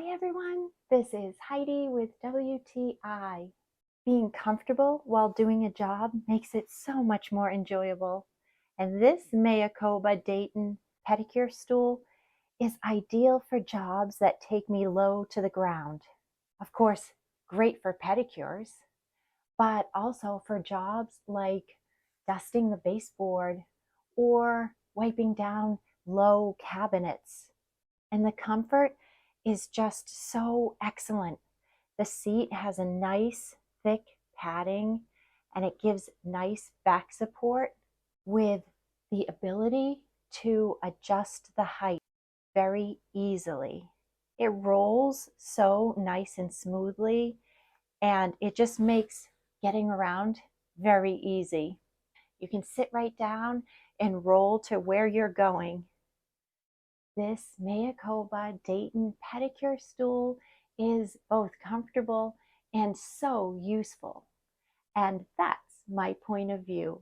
Hi everyone, this is Heidi with WTI. Being comfortable while doing a job makes it so much more enjoyable. And this MAYAKOBA Dayton Pedicure Stool is ideal for jobs that take me low to the ground. Of course, great for pedicures, but also for jobs like dusting the baseboard or wiping down low cabinets. And the comfort is just so excellent. The seat has a nice thick padding and it gives nice back support with the ability to adjust the height very easily. It rolls so nice and smoothly and it just makes getting around very easy. You can sit right down and roll to where you're going. This MAYAKOBA Dayton Pedicure Stool is both comfortable and so useful. And that's my point of view.